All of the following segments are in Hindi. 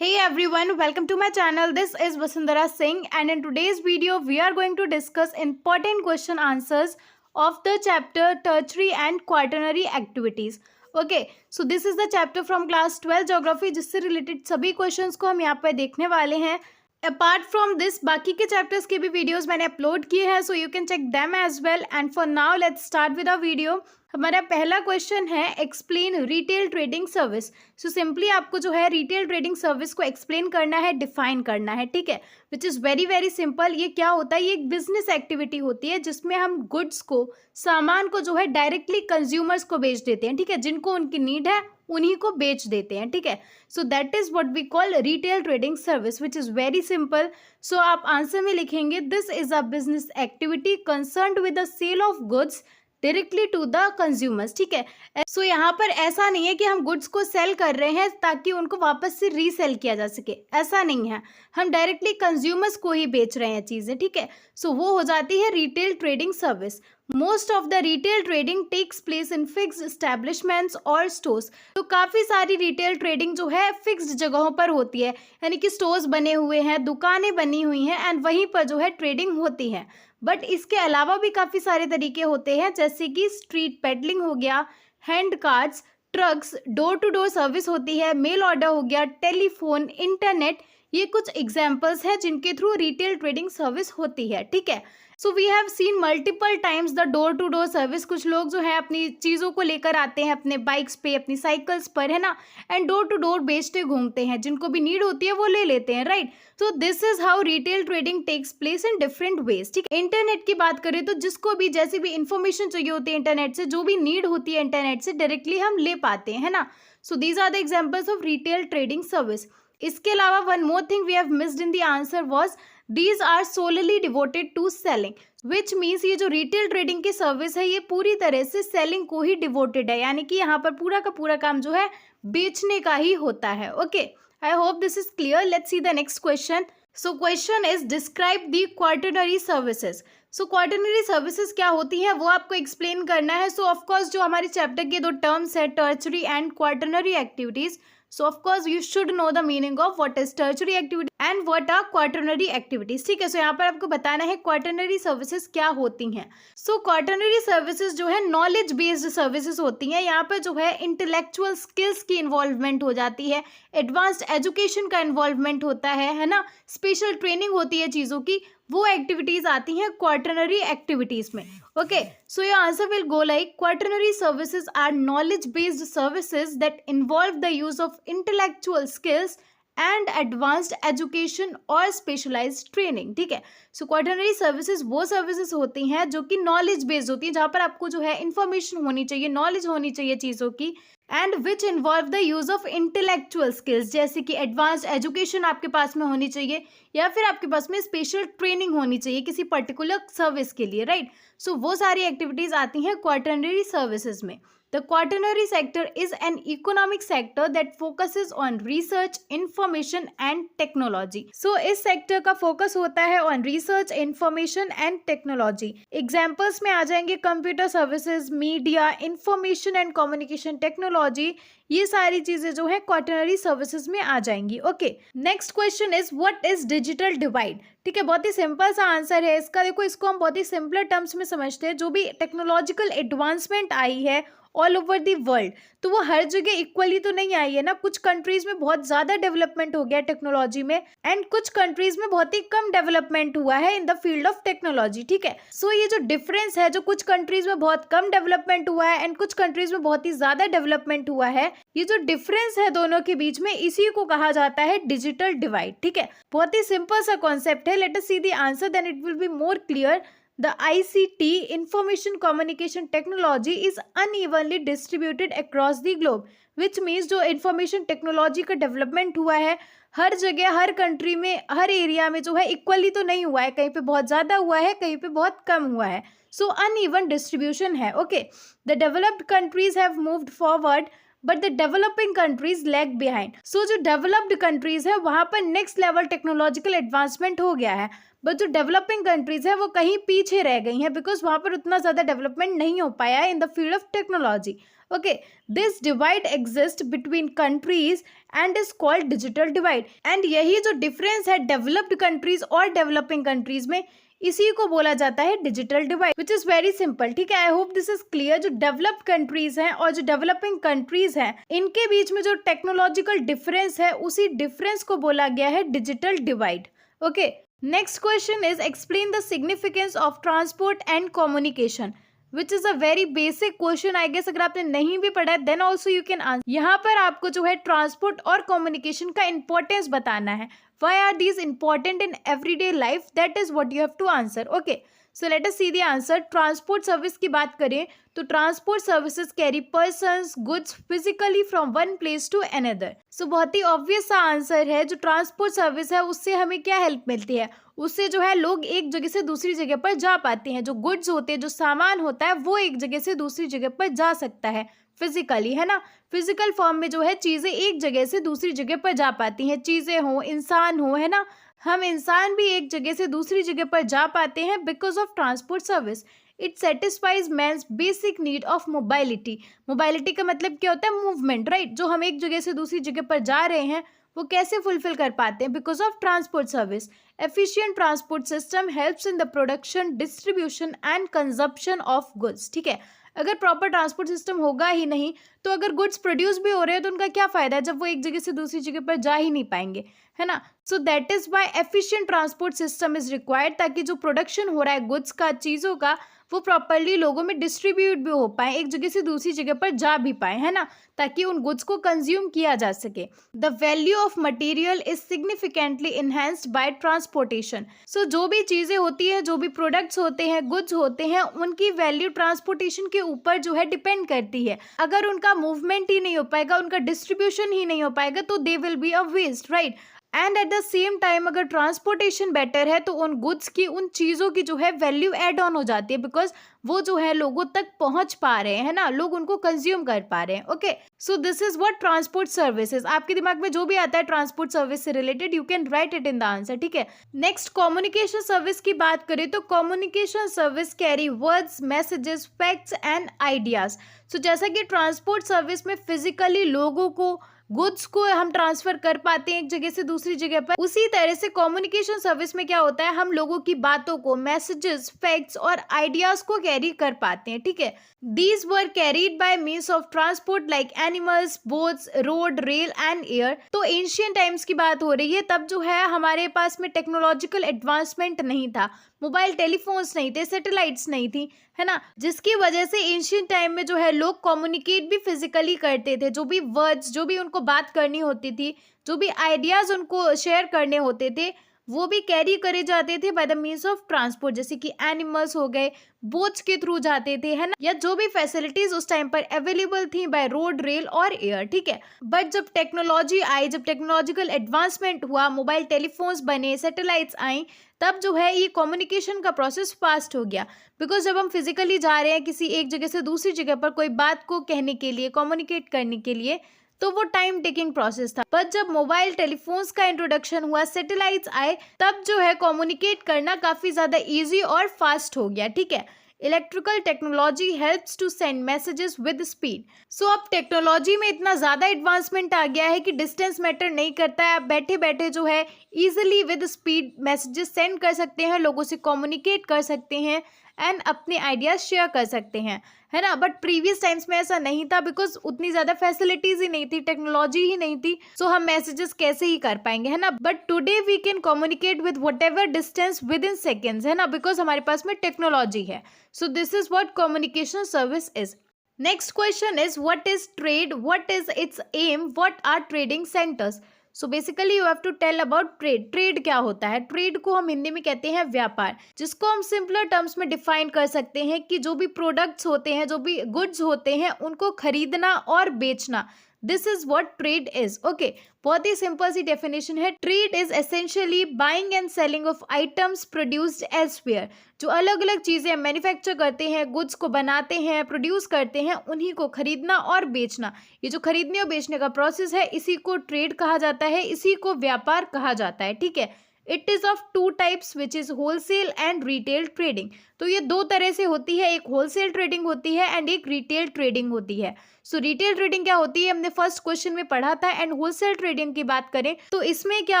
Hey everyone, welcome to my channel. This is Vasundhara Singh and in today's video we are going to discuss important question answers of the chapter tertiary and quaternary activities. Okay, so this is the chapter from class 12 geography जिससे related सभी questions को हम यहाँ पर देखने वाले हैं. अपार्ट फ्रॉम दिस बाकी के चैप्टर्स के भी वीडियोस मैंने अपलोड किए हैं, so you can check them as well. And for now let's start with a video. हमारा पहला क्वेश्चन है explain retail trading service. So simply आपको जो है रिटेल ट्रेडिंग सर्विस को एक्सप्लेन करना है, डिफाइन करना है, ठीक है, which is very very simple. ये क्या होता है? ये एक बिजनेस एक्टिविटी होती है जिसमें हम गुड्स को, सामान को जो है डायरेक्टली कंज्यूमर्स को बेच देते हैं, ठीक है, जिनको उनकी नीड है उन्हीं को बेच देते हैं, ठीक है. So that is what we call retail trading service which is very simple. So आप आंसर में लिखेंगे this is a business activity concerned with the sale of goods directly to the consumers, ठीक है. सो यहाँ पर ऐसा नहीं है कि हम गुड्स को सेल कर रहे हैं ताकि उनको वापस से रीसेल किया जा सके, ऐसा नहीं है. हम डायरेक्टली कंज्यूमर्स को ही बेच रहे हैं चीज़ें, ठीक है. सो वो हो जाती है retail trading service. Most of the retail trading takes place in fixed establishments और स्टोर्स. तो काफ़ी सारी रिटेल ट्रेडिंग जो है फिक्स्ड जगहों पर होती है, यानी कि स्टोर्स बने हुए हैं, दुकानें बनी हुई हैं एंड वहीं पर जो है ट्रेडिंग होती है. बट इसके अलावा भी काफ़ी सारे तरीके होते हैं, जैसे कि स्ट्रीट पेडलिंग हो गया, hand carts, trucks, door to door service होती है, मेल ऑर्डर हो गया, टेलीफोन, इंटरनेट. ये कुछ एग्जाम्पल्स हैं जिनके थ्रू रिटेल ट्रेडिंग सर्विस होती है, ठीक है. So we have seen multiple times the door to door service. कुछ लोग जो है अपनी चीज़ों को लेकर आते हैं अपने बाइक्स पे, अपनी साइकिल्स पर, है ना, एंड डोर टू डोर बेचते घूमते हैं, जिनको भी नीड होती है वो ले लेते हैं, right. So this is how retail trading takes place in different ways, ठीक है. इंटरनेट की बात करें तो जिसको भी जैसी भी इंफॉर्मेशन चाहिए होती है इंटरनेट से, जो भी नीड होती है इंटरनेट से, डायरेक्टली हम ले पाते हैं, है ना. So these are the examples of retail trading service. इसके अलावा one more thing we have missed in the answer was these are solely devoted to selling, which means ये जो रिटेल ट्रेडिंग की सर्विस है ये पूरी तरह से सेलिंग को ही डिवोटेड है, यानी कि यहाँ पर पूरा का पूरा काम जो है बेचने का ही होता है. Okay, I hope this is clear. Let's see the next question. So question is describe the quaternary services. So quaternary services क्या होती हैं वो आपको एक्सप्लेन करना है. सो ऑफकोर्स जो हमारे चैप्टर के दो टर्म्स है, tertiary and quaternary activities. So of course you should know the meaning of what is tertiary activity and what are quaternary activities, ठीक है. सो यहाँ पर आपको बताना है क्वार्टरनरी सर्विसेज क्या होती हैं. सो क्वार्टरनरी सर्विसेज जो है नॉलेज बेस्ड सर्विसेज होती हैं. यहाँ पर जो है इंटेलेक्चुअल स्किल्स की इन्वॉल्वमेंट हो जाती है, एडवांस्ड एजुकेशन का इन्वॉल्वमेंट होता है ना, स्पेशल ट्रेनिंग होती है चीज़ों की, वो एक्टिविटीज़ आती हैं क्वार्टरनरी एक्टिविटीज़ में. Okay, so your answer will go like quaternary services are knowledge based services that involve the use of intellectual skills and advanced education और स्पेशलाइज्ड ट्रेनिंग, ठीक है. सो क्वार्टरनरी सर्विसेज वो सर्विसेज होती हैं जो कि नॉलेज बेस्ड होती हैं, जहाँ पर आपको जो है इंफॉर्मेशन होनी चाहिए, नॉलेज होनी चाहिए चीज़ों की, and which involve the use of intellectual skills, जैसे कि एडवांस्ड एजुकेशन आपके पास में होनी चाहिए या फिर आपके पास में स्पेशल ट्रेनिंग होनी चाहिए किसी पर्टिकुलर सर्विस के लिए, राइट. सो वो सारी एक्टिविटीज़ आती हैं क्वार्टरनरी सर्विसेज में. The quaternary sector is an economic sector that focuses on research, information and technology. So इस sector का focus होता है on research, information and technology. Examples में आ जाएंगे computer services, media, information and communication technology. ये सारी चीजें जो है क्वार्टरनरी सर्विसेज में आ जाएंगी. Okay, next question is what is digital divide, ठीक है. बहुत ही सिंपल सा आंसर है इसका. देखो, इसको हम बहुत ही सिंपल टर्म्स में समझते हैं. जो भी टेक्नोलॉजिकल एडवांसमेंट आई है ऑल ओवर दी वर्ल्ड, तो वो हर जगह इक्वली तो नहीं आई है ना. कुछ कंट्रीज में बहुत ज़्यादा डेवलपमेंट हो गया टेक्नोलॉजी में एंड कुछ कंट्रीज में बहुत ही कम डेवलपमेंट हुआ है in the field of technology, ठीक है. सो ये जो डिफरेंस है, जो कुछ कंट्रीज में बहुत कम डेवलपमेंट हुआ है एंड कुछ कंट्रीज में बहुत ही ज़्यादा डेवलपमेंट हुआ है, ये जो डिफरेंस है दोनों के बीच में, इसी को कहा जाता है डिजिटल डिवाइड, ठीक है. बहुत ही सिंपल सा कॉन्सेप्ट है. Let us see the answer, then it will be more clear. The ICT, Information Communication Technology, is unevenly distributed across the globe, which means जो information technology का development हुआ है हर जगह, हर कंट्री में, हर एरिया में जो है इक्वली तो नहीं हुआ है. कहीं पे बहुत ज़्यादा हुआ है, कहीं पे बहुत कम हुआ है. सो अनइवन डिस्ट्रीब्यूशन है. Okay, the developed countries have moved forward but the developing countries lag behind. So जो डेवलप्ड कंट्रीज है वहां पर नेक्स्ट लेवल टेक्नोलॉजिकल एडवांसमेंट हो गया है, बट जो डेवलपिंग कंट्रीज है वो कहीं पीछे रह गई हैं बिकॉज वहां पर उतना ज्यादा डेवलपमेंट नहीं हो पाया है in the field of technology. Okay, this divide exist between countries and is called digital divide. And यही जो डिफरेंस है डेवलप्ड कंट्रीज और डेवलपिंग कंट्रीज में, इसी को बोला जाता है digital divide, which is very simple. ठीक है, आई होप दिस इज क्लियर। जो डेवलप्ड कंट्रीज हैं और जो डेवलपिंग कंट्रीज हैं, इनके बीच में जो टेक्नोलॉजिकल डिफरेंस है, उसी डिफरेंस को बोला गया है digital divide. Okay, next question is explain the significance of transport and communication, which is a very basic question. I guess अगर आपने नहीं भी पढ़ा है then also you can answer. यहाँ पर आपको जो है ट्रांसपोर्ट और कम्युनिकेशन का इंपॉर्टेंस बताना है। Why are these important in everyday life? That is what you have to answer. Okay, so let us see the answer. Transport service की बात करें तो transport services carry persons, goods physically from one place to another. So बहुत ही obvious सा आंसर है। जो transport service है उससे हमें क्या हेल्प मिलती है? उससे जो है लोग एक जगह से दूसरी जगह पर जा पाते हैं। जो गुड्स होते हैं, जो सामान होता है, वो एक जगह से दूसरी जगह पर जा सकता है फिजिकली, है ना। फिजिकल फॉर्म में जो है चीजें एक जगह से दूसरी जगह पर जा पाती हैं, चीजें हो, इंसान हो, है ना। हम इंसान भी एक जगह से दूसरी जगह पर जा पाते हैं because of transport service. It satisfies man's basic need of mobility. Mobility का मतलब क्या होता है? Movement, right. जो हम एक जगह से दूसरी जगह पर जा रहे हैं वो कैसे फुलफिल कर पाते हैं? Because of transport service. Efficient transport system helps in the production, distribution and consumption of goods. ठीक है, अगर प्रॉपर ट्रांसपोर्ट सिस्टम होगा ही नहीं तो अगर गुड्स प्रोड्यूस भी हो रहे हैं तो उनका क्या फायदा है जब वो एक जगह से दूसरी जगह पर जा ही नहीं पाएंगे, है ना। So that is why efficient transport system is required, ताकि जो प्रोडक्शन हो रहा है गुड्स का, चीज़ों का, वो प्रॉपरली लोगों में डिस्ट्रीब्यूट भी हो पाए, एक जगह से दूसरी जगह पर जा भी पाए, है ना, ताकि उन गुड्स को कंज्यूम किया जा सके। The value of material is significantly enhanced by transportation. So जो भी चीज़ें होती हैं, जो भी प्रोडक्ट्स होते हैं, गुड्स होते हैं, उनकी वैल्यू ट्रांसपोर्टेशन के ऊपर जो है डिपेंड करती है। अगर उनका मूवमेंट ही नहीं हो पाएगा, उनका डिस्ट्रीब्यूशन ही नहीं हो पाएगा तो they will be a waste, right. And at the same time अगर ट्रांसपोर्टेशन बेटर है तो उन गुड्स की, उन चीज़ों की जो है वैल्यू एड ऑन हो जाती है बिकॉज वो जो है लोगों तक पहुंच पा रहे हैं, ना, लोग उनको कंज्यूम कर पा रहे हैं। Okay, so this is what transport services. आपके दिमाग में जो भी आता है ट्रांसपोर्ट सर्विस से related, you can write it in the answer. ठीक है, नेक्स्ट कम्युनिकेशन सर्विस की बात करें तो communication service carry words, messages, facts and ideas. So जैसा कि ट्रांसपोर्ट सर्विस में फिजिकली लोगों को, गुड्स को हम ट्रांसफर कर पाते हैं एक जगह से दूसरी जगह पर, उसी तरह से कम्युनिकेशन सर्विस में क्या होता है, हम लोगों की बातों को, मैसेजेस, फैक्ट्स और आइडियाज को कैरी कर पाते हैं। ठीक है, these were carried bye means of transport like animals, boats, road, rail and air. तो एंशियंट टाइम्स की बात हो रही है, तब जो है हमारे पास में टेक्नोलॉजिकल एडवांसमेंट नहीं था, मोबाइल टेलीफोन्स नहीं थे, सैटेलाइट्स नहीं थी, है ना, जिसकी वजह से एंशियंट टाइम में जो है लोग कम्युनिकेट भी फिजिकली करते थे। जो भी वर्ड्स, जो भी उनको बात करनी होती थी, जो भी आइडियाज उनको शेयर करने होते थे, वो भी कैरी करे जाते थे by the means of transport. जैसे कि एनिमल्स हो गए, बोट्स के थ्रू जाते थे, है ना, या जो भी फैसिलिटीज उस टाइम पर अवेलेबल थी बाय रोड, रेल और एयर। ठीक है, बट जब टेक्नोलॉजी आई, जब टेक्नोलॉजिकल एडवांसमेंट हुआ, मोबाइल टेलीफोन्स बने, सैटेलाइट्स आई, तब जो है ये कम्युनिकेशन का प्रोसेस फास्ट हो गया। बिकॉज जब हम फिजिकली जा रहे हैं किसी एक जगह से दूसरी जगह पर कोई बात को कहने के लिए, कम्युनिकेट करने के लिए, तो वो टाइम टेकिंग प्रोसेस था। पर जब मोबाइल टेलीफोन्स का इंट्रोडक्शन हुआ, सैटेलाइट्स आए, तब जो है कम्युनिकेट करना काफ़ी ज़्यादा इजी और फास्ट हो गया। ठीक है, electrical technology helps to send messages with speed. So अब टेक्नोलॉजी में इतना ज़्यादा एडवांसमेंट आ गया है कि डिस्टेंस मैटर नहीं करता है। आप बैठे बैठे जो है easily with speed messages send कर सकते हैं, लोगों से कम्युनिकेट कर सकते हैं एंड अपने आइडियाज शेयर कर सकते हैं, है ना। बट प्रीवियस टाइम्स में ऐसा नहीं था बिकॉज उतनी ज़्यादा फैसिलिटीज ही नहीं थी, टेक्नोलॉजी ही नहीं थी, सो हम मैसेजेस कैसे ही कर पाएंगे, है ना। But today we can communicate with whatever distance within seconds, है ना, बिकॉज हमारे पास में टेक्नोलॉजी है। So this is what communication service is. Next question is what is trade, what is its aim, what are trading centres. So basically you have to tell about trade. Trade क्या होता है? ट्रेड को हम हिंदी में कहते हैं व्यापार, जिसको हम सिंपलर टर्म्स में डिफाइन कर सकते हैं कि जो भी प्रोडक्ट्स होते हैं, जो भी गुड्स होते हैं, उनको खरीदना और बेचना, this is what trade is. Okay, बहुत ही सिंपल सी डेफिनेशन है। Trade is essentially buying and selling of items produced elsewhere. जो अलग अलग चीजें मैन्युफैक्चर करते हैं, गुड्स को बनाते हैं, प्रोड्यूस करते हैं, उन्हीं को खरीदना और बेचना। ये जो खरीदने और बेचने का प्रोसेस है, इसी को ट्रेड कहा जाता है, इसी को व्यापार कहा जाता है। ठीक है, it is of two types which is wholesale and retail trading. तो ये दो तरह से होती है, एक होलसेल ट्रेडिंग होती है एंड एक रिटेल ट्रेडिंग होती है। सो रिटेल ट्रेडिंग क्या होती है, हमने फर्स्ट क्वेश्चन में पढ़ा था। एंड होलसेल ट्रेडिंग की बात करें तो इसमें क्या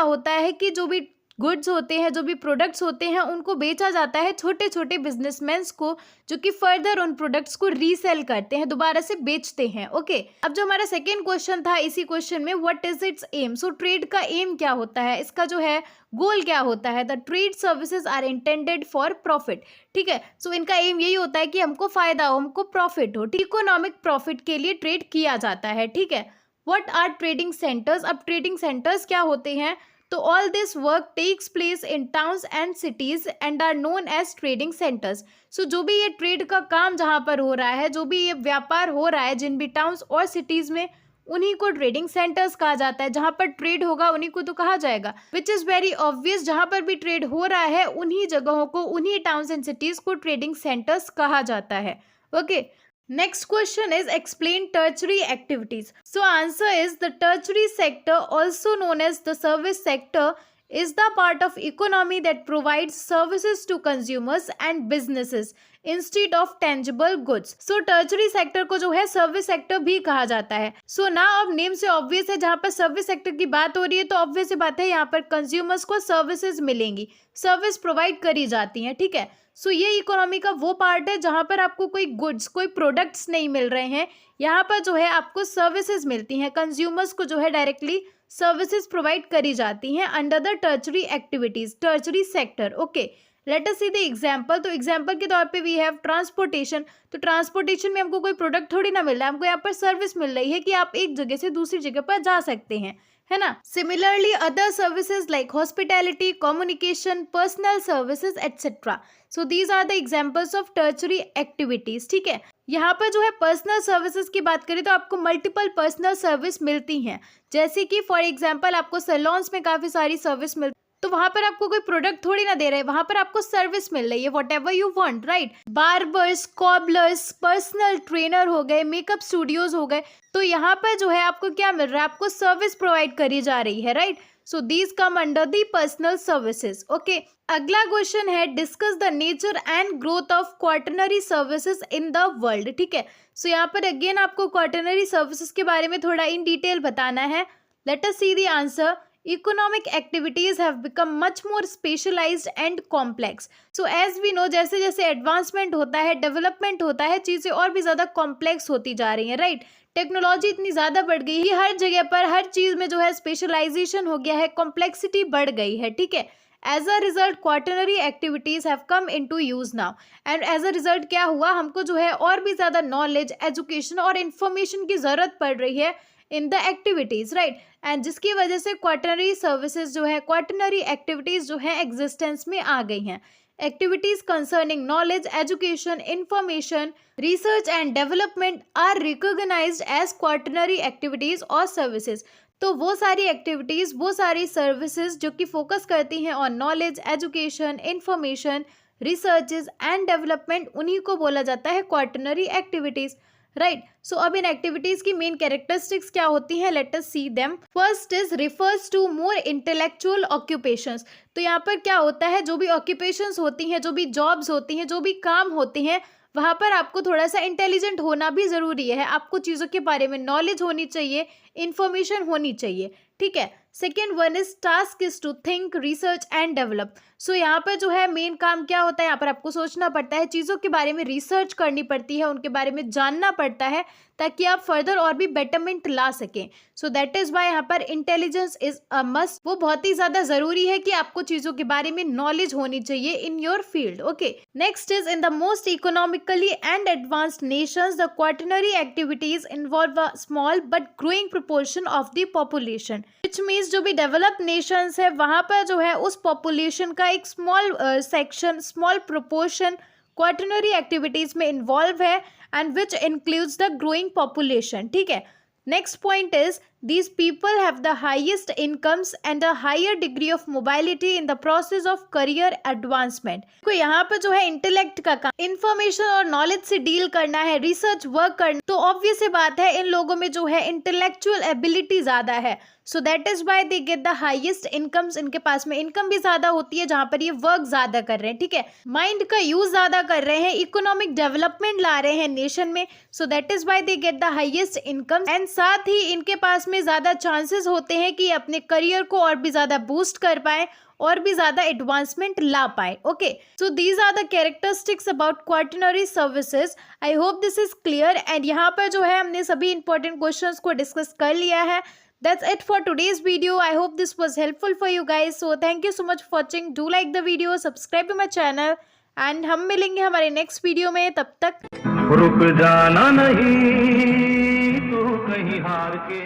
होता है कि जो भी गुड्स होते हैं, जो भी प्रोडक्ट्स होते हैं, उनको बेचा जाता है छोटे छोटे बिजनेसमैन्स को, जो कि फर्दर उन प्रोडक्ट्स को रीसेल करते हैं, दोबारा से बेचते हैं। ओके, अब जो हमारा सेकेंड क्वेश्चन था, इसी क्वेश्चन में what is its aim. So trade का एम क्या होता है, इसका जो है गोल क्या होता है। The trade services are intended for profit. ठीक है, सो इनका एम यही होता है कि हमको फायदा हो, हमको प्रॉफिट हो। इकोनॉमिक प्रॉफिट के लिए ट्रेड किया जाता है। ठीक है, व्हाट आर ट्रेडिंग सेंटर्स। अब ट्रेडिंग सेंटर्स क्या होते हैं, तो all this work takes place in towns and cities and are known as trading centres. So जो भी ये ट्रेड का काम जहाँ पर हो रहा है, जो भी ये व्यापार हो रहा है जिन भी टाउन्स और सिटीज में, उन्हीं को ट्रेडिंग सेंटर्स कहा जाता है। जहाँ पर ट्रेड होगा उन्हीं को तो कहा जाएगा, विच इज वेरी ऑब्वियस। जहाँ पर भी ट्रेड हो रहा है उन्हीं जगहों को, उन्हीं टाउन्स एंड सिटीज को ट्रेडिंग सेंटर्स कहा जाता है। Okay, next question is explain tertiary activities. So answer is the tertiary sector, also known as the service sector, is the part of economy that provides services to consumers and businesses instead of tangible goods. So tertiary sector को जो है सर्विस सेक्टर भी कहा जाता है। So now अब नेम से ऑब्वियस है, जहाँ पर सर्विस सेक्टर की बात हो रही है तो ऑब्वियस सी बात है यहाँ पर कंज्यूमर्स को सर्विसेज मिलेंगी, सर्विस प्रोवाइड करी जाती हैं। ठीक है, सो ये इकोनॉमी का वो पार्ट है जहाँ पर आपको कोई गुड्स, कोई प्रोडक्ट्स नहीं मिल रहे हैं, यहाँ पर जो है आपको सर्विसेज मिलती हैं, कंज्यूमर्स को जो है डायरेक्टली सर्विसेज प्रोवाइड करी जाती हैं under the tertiary activities, tertiary sector. Okay, late us see the example. तो एग्जांपल के तौर पे वी हैव ट्रांसपोर्टेशन। तो ट्रांसपोर्टेशन में हमको कोई प्रोडक्ट थोड़ी ना मिल रहा है, हमको यहाँ पर सर्विस मिल रही है कि आप एक जगह से दूसरी जगह पर जा सकते हैं, है ना। Similarly other services like hospitality, communication, personal services etcetera. So these are the examples of tertiary activities. ठीक है, यहाँ पर जो है पर्सनल सर्विसेज की बात करें तो आपको मल्टीपल पर्सनल सर्विस मिलती हैं, जैसे कि फॉर एग्जांपल आपको सैलून्स में काफी सारी सर्विस मिलती, तो वहां पर आपको कोई प्रोडक्ट थोड़ी ना दे रहे हैं, वहां पर आपको सर्विस मिल रही है, whatever you want, right. Barbers, cobblers, personal trainer हो गए, मेकअप स्टूडियोज हो गए, तो यहाँ पर जो है आपको क्या मिल रहा है, आपको सर्विस प्रोवाइड करी जा रही है, right. So these come under the personal services. Okay, अगला क्वेश्चन है discuss the nature and growth of quaternary services in the world. ठीक है, सो यहाँ पर अगेन आपको क्वार्टरनरी सर्विसेज के बारे में थोड़ा इन डिटेल बताना है। Let us see the answer. Economic activities have become much more specialized and complex. So as we know, जैसे जैसे एडवांसमेंट होता है, डेवलपमेंट होता है, चीज़ें और भी ज़्यादा कॉम्प्लेक्स होती जा रही हैं, राइट। टेक्नोलॉजी इतनी ज़्यादा बढ़ गई है, हर जगह पर हर चीज़ में जो है स्पेशलाइजेशन हो गया है, कॉम्प्लेक्सिटी बढ़ गई है। ठीक है, as a result quaternary activities have come into use now. And as a result क्या हुआ, हमको जो है और भी ज़्यादा नॉलेज, एजुकेशन और इन्फॉर्मेशन की ज़रूरत पड़ रही है in the activities, right. And जिसकी वजह से क्वार्टरनरी सर्विसेज जो है, क्वार्टरनरी एक्टिविटीज जो है एग्जिस्टेंस में आ गई हैं। Activities concerning knowledge, education, information, research and development are recognised as quaternary activities और सर्विसेज। तो वो सारी एक्टिविटीज, वो सारी सर्विसेज जो कि फोकस करती हैं on knowledge, education, information, researches and development, उन्हीं को बोला जाता है क्वार्टरनरी एक्टिविटीज, राइट। सो अब इन एक्टिविटीज की मेन कैरेक्टरिस्टिक्स क्या होती हैं, let us see them. First is refers to more intellectual occupations. तो यहाँ पर क्या होता है, जो भी ऑक्यूपेशंस होती हैं, जो भी जॉब्स होती हैं, जो भी काम होते हैं, वहाँ पर आपको थोड़ा सा इंटेलिजेंट होना भी ज़रूरी है, आपको चीज़ों के बारे में नॉलेज होनी चाहिए, इन्फॉर्मेशन होनी चाहिए। ठीक है, second one is task is to think, research and develop. So यहाँ पर जो है मेन काम क्या होता है, यहाँ पर आपको सोचना पड़ता है, चीज़ों के बारे में रिसर्च करनी पड़ती है, उनके बारे में जानना पड़ता है, ताकि आप फर्दर और भी बेटरमेंट ला सकें। सो दैट इज वाई यहाँ पर इंटेलिजेंस इज अ मस्ट। वो बहुत ही ज़्यादा ज़रूरी है कि आपको चीज़ों के बारे में नॉलेज होनी चाहिए in your field. Okay, next is in the most economically and advanced Nations the quaternary activities involve a small but growing proportion of the population, which means जो भी डेवलप्ड नेशंस है वहाँ पर जो है उस पॉपुलेशन का एक small section, small proportion quaternary activities में इन्वॉल्व है, and which includes the growing population. ठीक है, Next point is these people have the highest incomes and a higher degree of mobility in the process of career advancement. तो यहाँ पर जो है इंटेलेक्ट का काम, इंफॉर्मेशन और नॉलेज से डील करना है, रिसर्च वर्क करना, तो ऑब्वियस सी बात है इन लोगों में जो है इंटेलेक्चुअल एबिलिटी ज्यादा है. So that is why they get the highest incomes. इनके पास में इनकम भी ज्यादा होती है जहां पर ये वर्क ज्यादा कर रहे हैं. ठीक है, माइंड का यूज ज्यादा कर रहे हैं, इकोनॉमिक डेवलपमेंट ला रहे हैं नेशन में. सो that is why they get the highest income. And साथ ही इनके पास में ज्यादा चांसेस होते हैं कि अपने करियर को और भी ज्यादा बूस्ट कर पाए और भी ज्यादा एडवांसमेंट ला पाए. Okay, so these are the characteristics about quaternary services. I hope this is clear. And यहाँ पर जो है हमने सभी इंपॉर्टेंट क्वेश्चंस को डिस्कस कर लिया है. That's it for today's video. I hope this was helpful for you guys. So thank you so much for watching. Do like the video, subscribe to my channel, and हम मिलेंगे हमारे next video में. तब तक रुक जाना नहीं तू कहीं हार के.